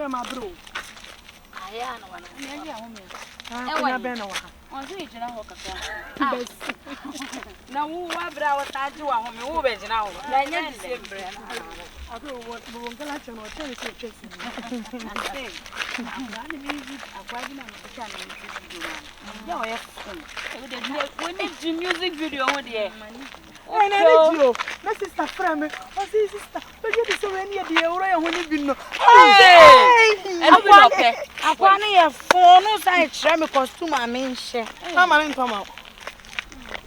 Me ma bro. Aya na wana. Me ya home. Ah, be na wa. On so yina ho kaka. Na wo wa bra wa taji wa home wo be jina ho. Na nya di sembre na. Ado wo ngala chono tell say chesi. Ani music akwaji na nkocha na music video man. Ya o ye fun. We need the music video ho de. Oh, no, my sister friend me. Oh, sister. But you so many of the euro and when you been no. Akwa na ye phone no say try me costume amenhye. Come on come out.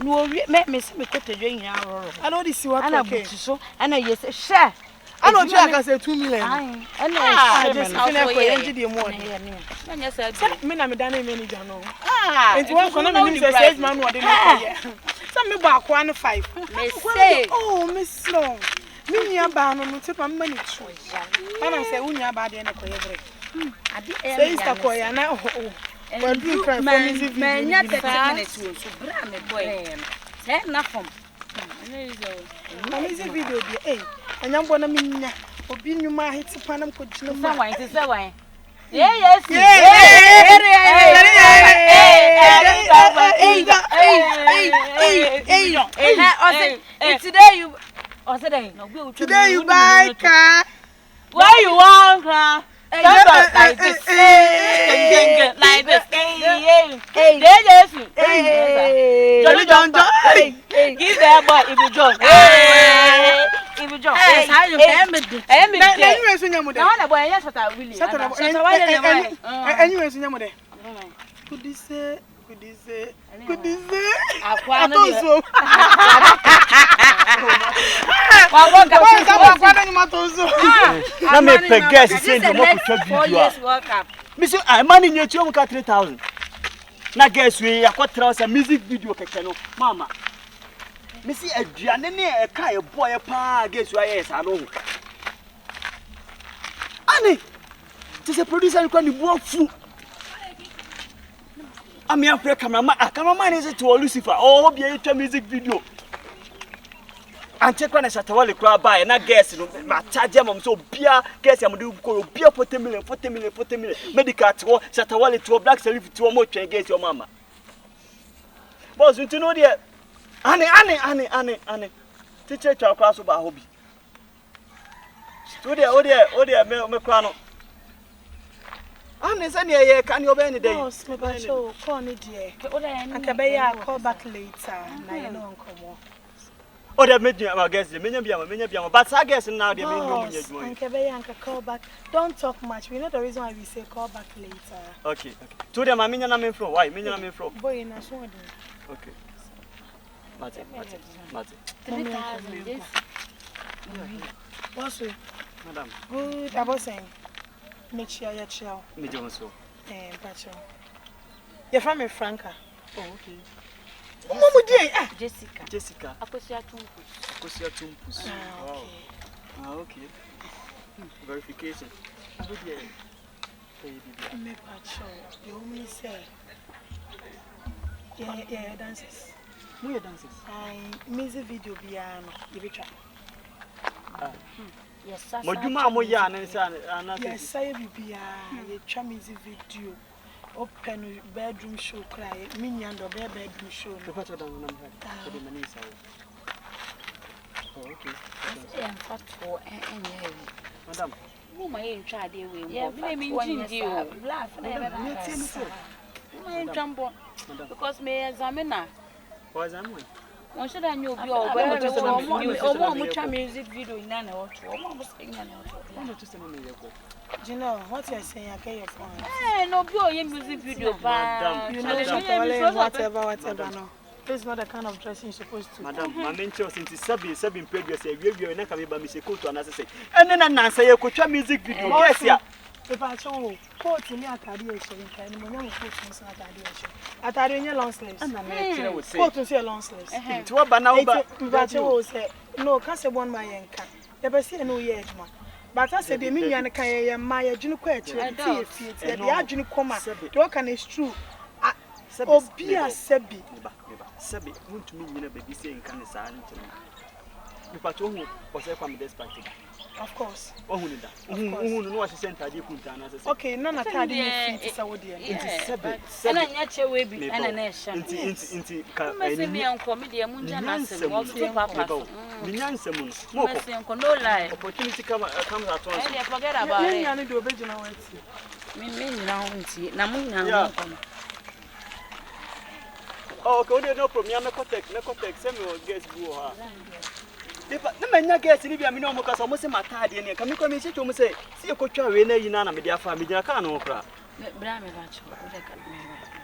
No me say me kotedwe yin aroro. I know this what okay. Ana buti so, ana yes share. I know you can say 2 million. Ana just finish for the money. Na nya say me na me dan me ni gano. It won't come me say 6 man what dey here. Some me back 1 5. Me say, oh, Miss Sloan. Me nya ba no tip am money too. Ana say unya ba de na koye break. Say sister koye na oh. But do cry for music video. Me nya 30 minutes so bra me boy. Say na from. Music video bi anyam bona me nya obi nyuma hiti panam ko gina ma. Say why. Yes. Today you buy car. Why you want car? Like this. Like this. Jolly John. Give that boy if you John. If you John. Yes, how you na guess we akwatra say music video keke no mama me see aduane ne e kai boy pa guess we yes ano ani this a producer ko ni buafu ami afre cameraman is to Lucifer oh be you music video ante kwa na shatawale kwa buy na guess no ma charge am so bia guess am do ko bia 40 million medical to shatawale to black self to mo twen guess your mama boss you know there ani teacher twa kwa so ba hobi to there me kwa no ani say ne ye kan you be any day boss me ba show call ni there akabe ya call back later na you know nkomo. Oh, they made my guess. Many but I guess now they mean call back. Don't talk much. We know the reason why we say call back later. Okay. To them, I mean, I'm from. Why? Mean I'm from. Boy, in a show. Okay. Mate. 3,000. Yes. What's it? Madam. Good. I was saying. Make sure you chill. Me do so. Pacho. You're from Franca. Oh, okay. Jessica. Akosia Tumpus. Okay. Verification. Me pacho. You only say. Yeah, dances. We dances. Music video piano. You be try. Yes, sir. Moduma mo ya na nsa na. Yes, say bibia. You try music video. Open bedroom show cry. Minyando bedroom show. The photo down number. The money is oh, okay. Madam. Who my in try dey we. Yeah, me mean you. Laugh na jumbo. Because me examiner. Why examiner? One should I know be all music video in an or two. Almost in an or you know what you're saying? I get your point. No, your music video, madam. You know, whatever. No, this is not the kind of dressing you're supposed to. Madam, my mentor since 7 previous year, we not coming by me. Coat and say, and then I say, you could music video. Yes, yeah. If I show coat in your career, and when you put on your long sleeves. Coat to see a long sleeves. To a banana, but say, no, can't say one my anchor. Never see no yet, man. But I said the million can my junior question. The Arjun comma. What can is true? Oh, be a Sebi. Sebi, won't mean a baby saying can Because who was there from this party? Of course. Oh, who did that? Who knows she sent her deep okay, none of that is a woody. And I natural way be an nation. Into me and comedy, Munjan, Papa. no lie. Opportunity comes at once. I forget about it. I need the original words. Me now, Namun. Oh, okay, no problem. I'm a contact, Samuel gets blue. The man gets in the minimum because almost my tidy and can you come and say to me, say, see a coach away, you know, media family, I can't offer.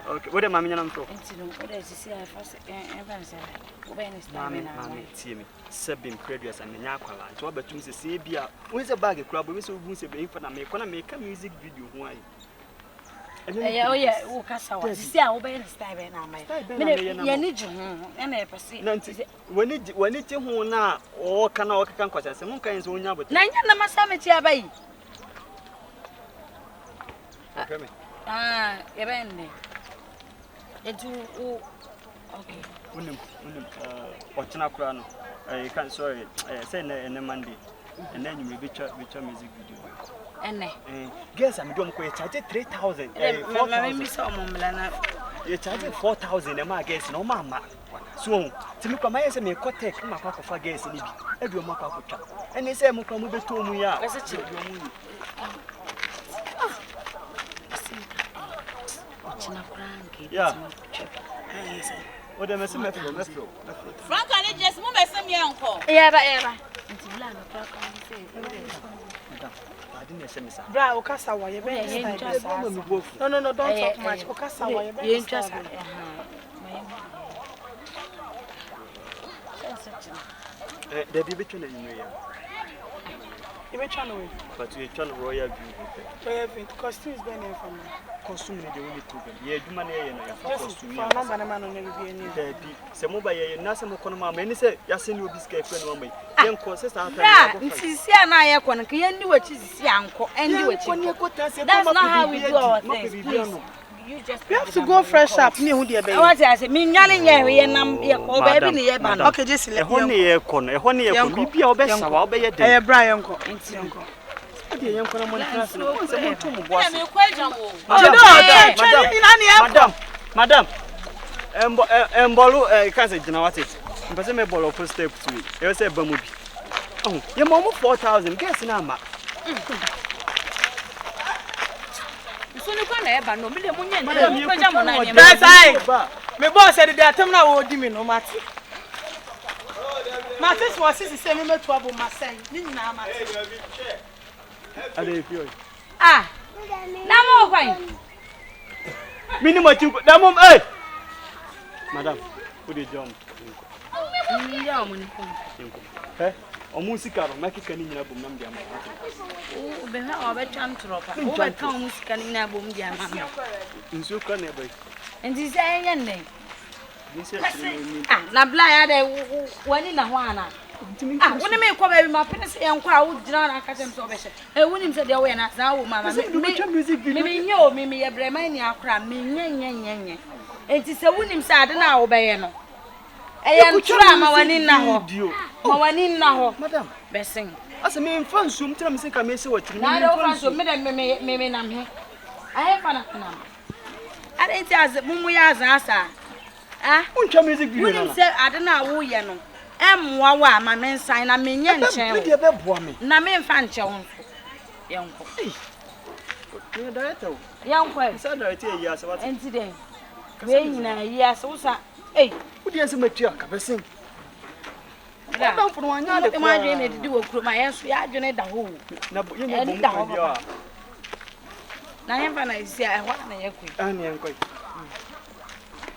Okay, what am I meaning? What is this? I first see me, Sabin Previous and Yakala, to other to say, Bia, where's a bag of club, we so who's a big for me, can I make a music video? Why? Oh, yeah, oh, Cassa, see, I'll be in style now. You need you, and I perceive when it's your now, or can I can cause us some kinds of one, but Nanya Masamatia bay. Ah, Ebene. It's okay. What's crown? I can't sorry, send a Monday, and then you may be music video. And guess I'm going to charge 3,000. You charge 4,000. And my guess, no, mamma. So, to look at my as a me cotec, my cock of a guess in every mock of a and they say, Mukamu to me. As a chip, yeah. What am I saying? Frank, I just move some young uncle. Yeah, Bra, Okasawa, you no, don't talk much. Okasawa, you interest. The division in New York. You may channel it. But you turn royal view. Royal view, costumes burning from me. Costume the only program. Yeah, do money and costume. For a man, man, only some mobile, Nassam Conoma, many say, Yasin will be scared for me. Young courses are and I can do what is young and do it. That's not how we do our things. We have to go fresh up. Me, who dear baby? What I say, me, Yanni, and I'm baby. Okay, just let me a corner, a honey, be our best. I'll be a Brian. Madam, Mbolu, can't you know what it is? But I'm a ball of step to me. You say, Bamubi. Oh, your mom 4,000. Guess now, so you can't have no million. That's I. My boss said that I'm not holding me no matter. My first was the same trouble, my son. Ah, no more fine. Minimum, Damon, eh? Madam, put it jump. Eh? O musica, Mexican in a boom, Nambiam. Oh, the hell of a chantrop. Oh, I can't music in a boom, Yamma. In so can never. And this ending. Ah, Nabla, one in a one. Ah, when I make my penis and crowd, John, I can't so bad. I wouldn't say the way now, Mamma. Maybe you, Mimi, a Bremania cram, me, it is a winning sad now, Bayano. I am trying my one in now. My one in now, Madam Bessing. As a main fun, soon tell me, I may say what you know. I don't want to maybe I'm here. I have an number. I didn't ask the Mumuya's answer. Ah, won't you music video? I don't know who you know. Wawa, my men sign a minion chain. Namin Fancho. Young young person, yes, what incident? Yes, also. Hey, what is a material? Sing. I don't for one yard of my dream to do a crew. My ass, I don't know who. No, you know, I am I say, I want to I'm quite.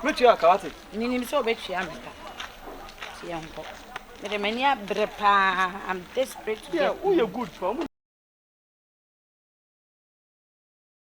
Which you are caught it. Name so big, she am. Young, but many a brepa, I'm desperate. Yeah, who are good for?